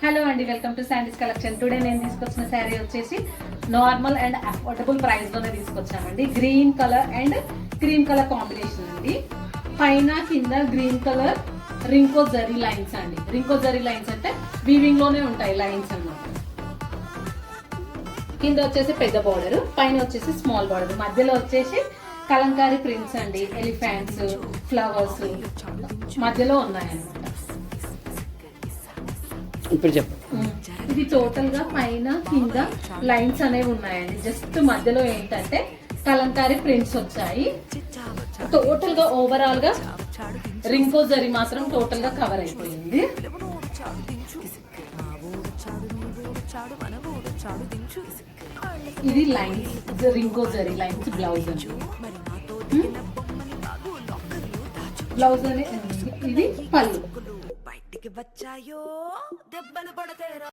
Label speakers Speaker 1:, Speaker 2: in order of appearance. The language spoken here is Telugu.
Speaker 1: హలో అండి, welcome to sandies collection. Today నేను తీసుకొచ్చిన శారీ వచ్చేసి నార్మల్ అండ్ అఫోర్డబుల్ ప్రైస్ లోనే తీసుకొచ్చానండి. Green colour and cream colour combination అండి. పైన కింద గ్రీన్ కలర్ రింకో జరీ లైన్స్ అండి. రింకో జరీ లైన్స్ అంటే వీవింగ్ లోనే ఉంటాయి లైన్స్ అన్నమాట. కింద వచ్చేసి పెద్ద బార్డర్, పైన వచ్చేసి స్మాల్ బార్డర్, మధ్యలో వచ్చేసి కలంకారీ ప్రింట్స్ అండి. ఎలిఫెంట్స్, ఫ్లవర్స్ మధ్యలో ఉన్నాయన్నమాట.
Speaker 2: ఇప్పుడు చెప్పు.
Speaker 1: ఇది టోటల్ గా పైన కింద లైన్స్ అనేవి ఉన్నాయండి. జస్ట్ మధ్యలో ఏంటంటే కలంకారీ ప్రింట్స్ వచ్చాయి. టోటల్ గా ఓవరాల్ గా రింకో జరీ మాత్రం టోటల్ గా కవర్ అయిపోయింది. ఇది లైన్స్, రింకో జరీ లైన్స్ బ్లౌజ్ అండి. బ్లౌజ్ అని ఇది పళ్ళు.